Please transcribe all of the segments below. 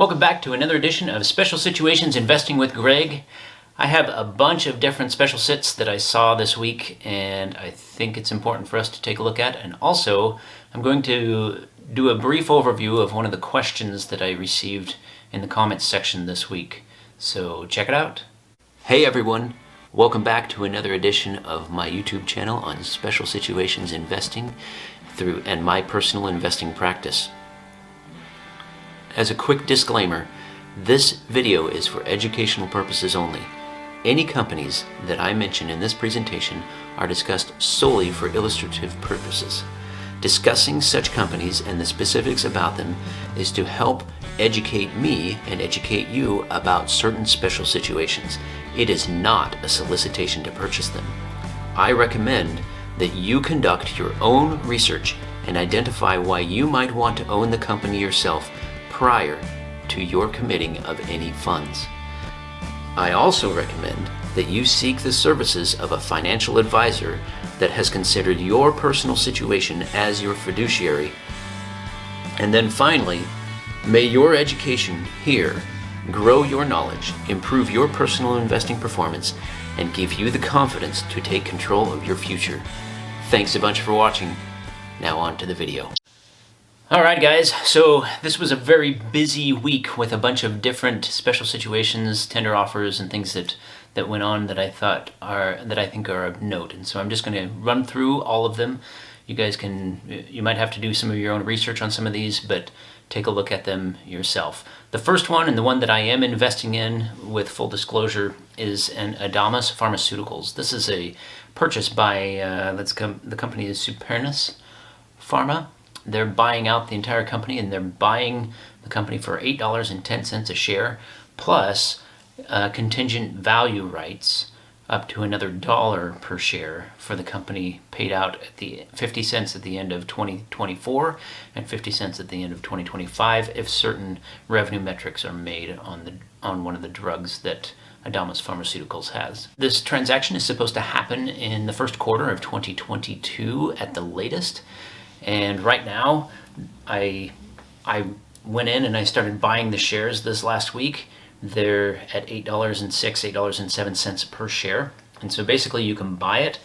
Welcome back to another edition of Special Situations Investing with Greg. I have a bunch of different special sits that I saw this week, and I think it's important for us to take a look at. And also, I'm going to do a brief overview of one of the questions that I received in the comments section this week. So check it out. Hey everyone, welcome back to another edition of my YouTube channel on Special Situations Investing and my personal investing practice. As a quick disclaimer, this video is for educational purposes only. Any companies that I mention in this presentation are discussed solely for illustrative purposes. Discussing such companies and the specifics about them is to help educate me and educate you about certain special situations. It is not a solicitation to purchase them. I recommend that you conduct your own research and identify why you might want to own the company yourself prior to your committing of any funds. I also recommend that you seek the services of a financial advisor that has considered your personal situation as your fiduciary. And then finally, may your education here grow your knowledge, improve your personal investing performance, and give you the confidence to take control of your future. Thanks a bunch for watching. Now on to the video. Alright guys, so this was a very busy week with a bunch of different special situations, tender offers, and things that went on that I think are of note. And so I'm just going to run through all of them. You might have to do some of your own research on some of these, but take a look at them yourself. The first one, and the one that I am investing in with full disclosure, is an Adamas Pharmaceuticals. This is a purchase by, the company is Supernus Pharma. They're buying out the entire company, and they're buying the company for $8.10 a share, plus contingent value rights up to another $1 per share for the company, paid out at the 50 cents at the end of 2024 and 50 cents at the end of 2025 if certain revenue metrics are made on one of the drugs that Adamas Pharmaceuticals has. This transaction is supposed to happen in the first quarter of 2022 at the latest. And right now, I went in and I started buying the shares this last week. They're at $8.06, $8.07 per share. And so basically you can buy it,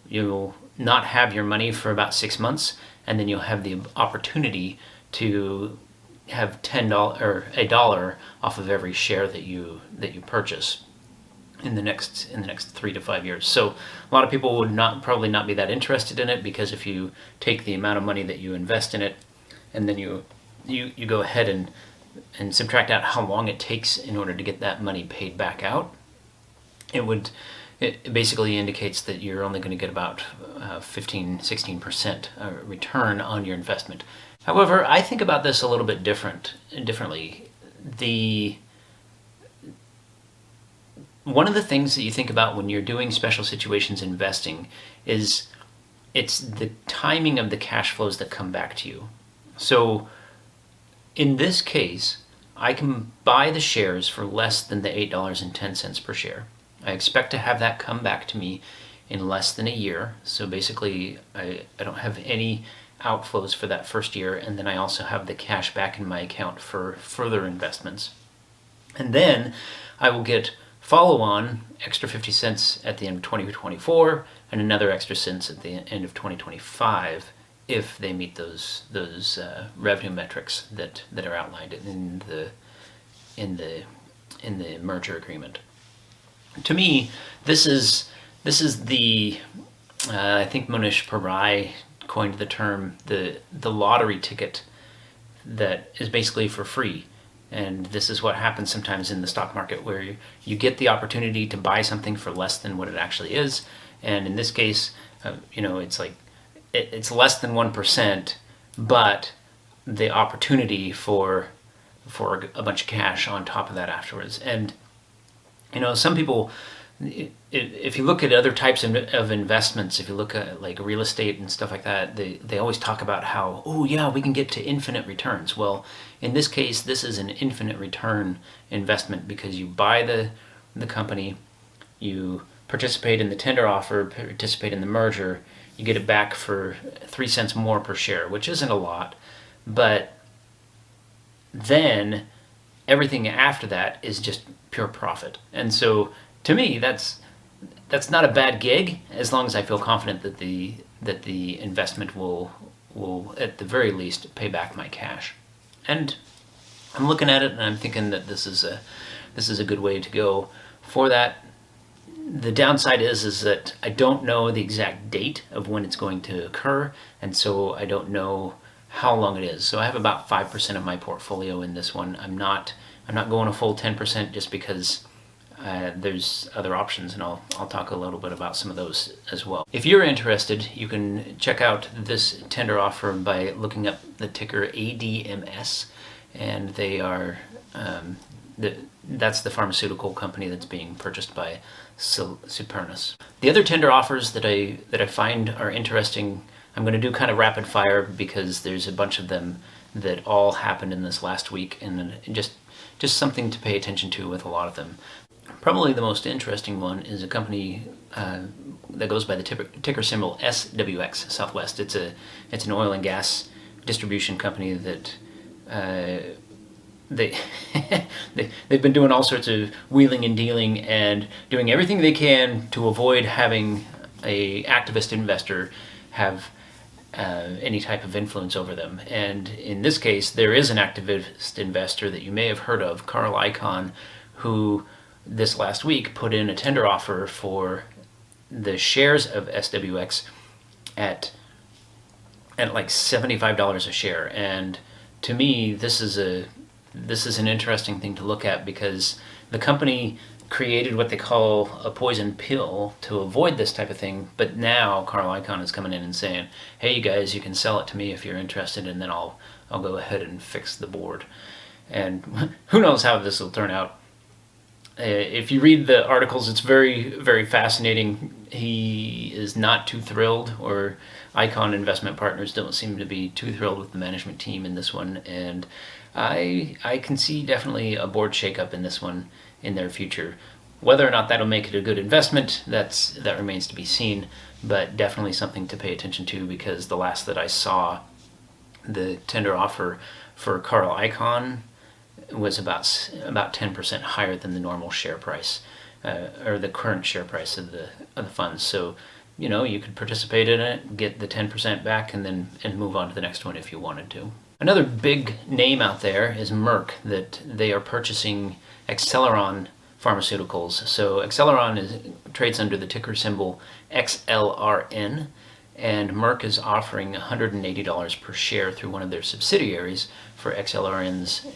you'll not have your money for about 6 months, and then you'll have the opportunity to have $10 or $1 off of every share that you purchase in the next 3 to 5 years. So a lot of people would probably not be that interested in it, because if you take the amount of money that you invest in it and then you go ahead and subtract out how long it takes in order to get that money paid back out, it basically indicates that you're only going to get about 15-16% return on your investment. However, I think about this a little bit differently. One of the things that you think about when you're doing special situations investing is it's the timing of the cash flows that come back to you. So in this case, I can buy the shares for less than the $8.10 per share. I expect to have that come back to me in less than a year. So basically, I don't have any outflows for that first year, and then I also have the cash back in my account for further investments. And then I will get follow-on extra 50 cents at the end of 2024 and another extra cents at the end of 2025 if they meet those revenue metrics that are outlined in the merger agreement. To me, this is the I think Mohnish Pabrai coined the term the lottery ticket that is basically for free. And this is what happens sometimes in the stock market, where you get the opportunity to buy something for less than what it actually is. And in this case, it's like it's less than 1%, but the opportunity for a bunch of cash on top of that afterwards. And some people, if you look at other types of investments, if you look at like real estate and stuff like that, they always talk about how, oh yeah, we can get to infinite returns. Well, in this case, this is an infinite return investment, because you buy the company, you participate in the tender offer, participate in the merger, you get it back for 3 cents more per share, which isn't a lot, but then everything after that is just pure profit. And so to me, that's not a bad gig, as long as I feel confident that the investment will at the very least pay back my cash. And I'm looking at it and I'm thinking that this is a good way to go for that. The downside is that I don't know the exact date of when it's going to occur, and so I don't know how long it is. So I have about 5% of my portfolio in this one. I'm not going a full 10% just because there's other options, and I'll talk a little bit about some of those as well. If you're interested, you can check out this tender offer by looking up the ticker ADMS, and they are that's the pharmaceutical company that's being purchased by Supernus. The other tender offers that I find are interesting, I'm going to do kind of rapid fire because there's a bunch of them that all happened in this last week, and just something to pay attention to with a lot of them. Probably the most interesting one is a company that goes by the ticker symbol SWX, Southwest. It's an oil and gas distribution company that they've been doing all sorts of wheeling and dealing and doing everything they can to avoid having a activist investor have any type of influence over them. And in this case, there is an activist investor that you may have heard of, Carl Icahn, who this last week put in a tender offer for the shares of SWX at like $75 a share. And to me, this is an interesting thing to look at, because the company created what they call a poison pill to avoid this type of thing, but now Carl Icahn is coming in and saying, hey, you guys, you can sell it to me if you're interested, and then I'll go ahead and fix the board. And who knows how this will turn out. If you read the articles, it's very, very fascinating. He is not too thrilled, or Icahn Investment Partners don't seem to be too thrilled with the management team in this one, and I can see definitely a board shakeup in this one in their future. Whether or not that'll make it a good investment, that remains to be seen, but definitely something to pay attention to, because the last that I saw, the tender offer for Carl Icahn was about 10% higher than the normal share price, or the current share price of the funds. So, you could participate in it, get the 10% back, and move on to the next one if you wanted to. Another big name out there is Merck, that they are purchasing Acceleron Pharmaceuticals. So Acceleron trades under the ticker symbol XLRN, and Merck is offering $180 per share through one of their subsidiaries for XLRN's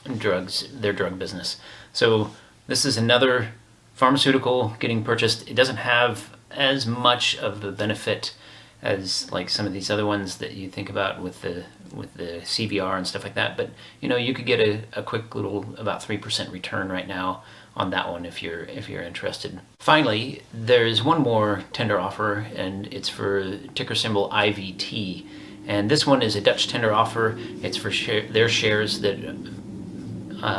their drug business. So this is another pharmaceutical getting purchased. It doesn't have as much of a benefit as like some of these other ones that you think about with the CVR and stuff like that, but you could get a quick little about 3% return right now on that one if you're interested. Finally, there's one more tender offer, and it's for ticker symbol IVT, and this one is a Dutch tender offer. It's for their shares that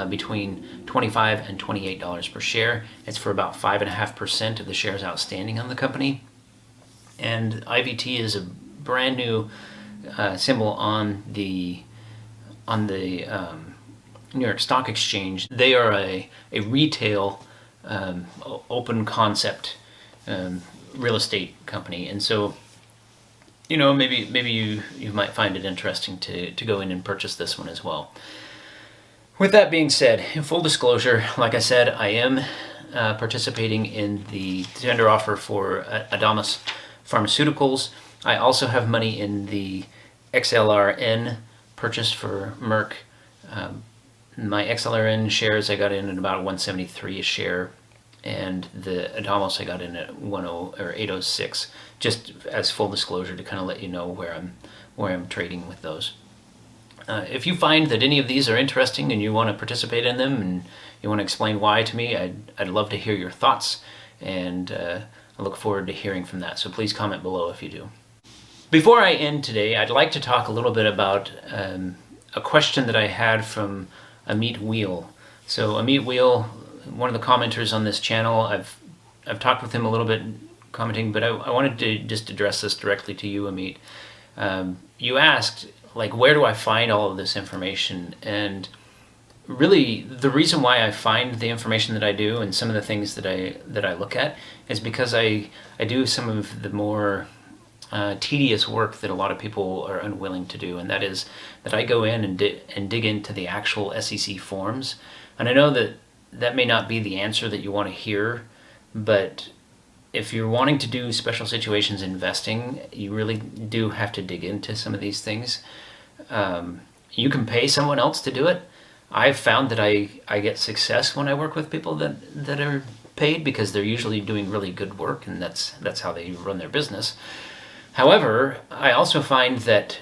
between $25 and $28 per share. It's for about 5.5% of the shares outstanding on the company. And IVT is a brand new symbol on the New York Stock Exchange. They are a retail open concept real estate company, and so maybe you might find it interesting to go in and purchase this one as well. With that being said, in full disclosure, like I said, I am participating in the tender offer for Adamas Pharmaceuticals. I also have money in the XLRN purchase for Merck. My XLRN shares I got in at about $173 a share, and the Adamas I got in at $806. Just as full disclosure to kind of let you know where I'm trading with those. If you find that any of these are interesting and you want to participate in them and you want to explain why to me, I'd love to hear your thoughts, and I look forward to hearing from that. So please comment below if you do. Before I end today, I'd like to talk a little bit about a question that I had from Amit Weil. So Amit Weil, one of the commenters on this channel, I've talked with him a little bit commenting, but I wanted to just address this directly to you, Amit. You asked, where do I find all of this information? And really the reason why I find the information that I do and some of the things that I look at is because I do some of the more tedious work that a lot of people are unwilling to do, and that is that I go in and dig into the actual SEC forms. And I know that that may not be the answer that you want to hear, but if you're wanting to do special situations investing, you really do have to dig into some of these things. You can pay someone else to do it. I've found that I get success when I work with people that are paid, because they're usually doing really good work, and that's how they run their business. However, I also find that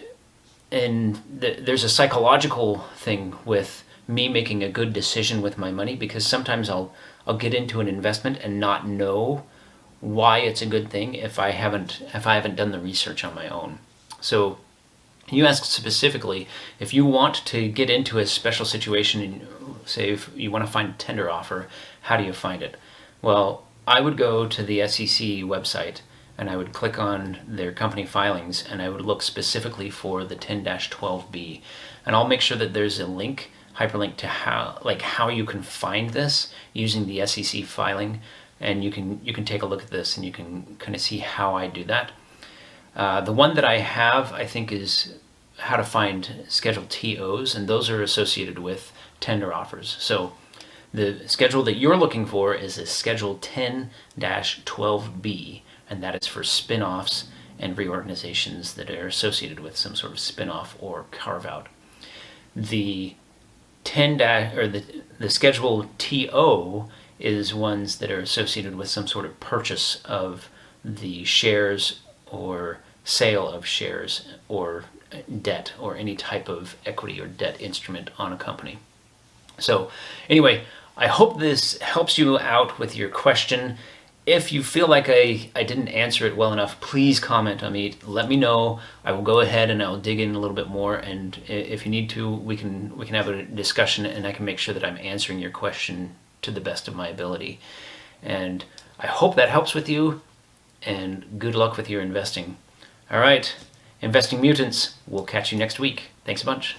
there's a psychological thing with me making a good decision with my money, because sometimes I'll get into an investment and not know why it's a good thing if I haven't done the research on my own. So you asked specifically, if you want to get into a special situation, and say if you want to find a tender offer, how do you find it? Well, I would go to the SEC website and I would click on their company filings, and I would look specifically for the 10-12B, and I'll make sure that there's a link, hyperlink to how you can find this using the SEC filing, and you can take a look at this and you can kind of see how I do that. The one that I have, I think, is how to find Schedule TOs, and those are associated with tender offers. So the schedule that you're looking for is a Schedule 10-12B, and that is for spin-offs and reorganizations that are associated with some sort of spin-off or carve-out. The the Schedule TO is ones that are associated with some sort of purchase of the shares or sale of shares or debt or any type of equity or debt instrument on a company. So anyway, I hope this helps you out with your question. If you feel like I didn't answer it well enough, please comment on me. Let me know. I will go ahead and I'll dig in a little bit more, and if you need to, we can have a discussion, and I can make sure that I'm answering your question to the best of my ability. And I hope that helps with you, and good luck with your investing. All right, Investing Mutants, we'll catch you next week. Thanks a bunch.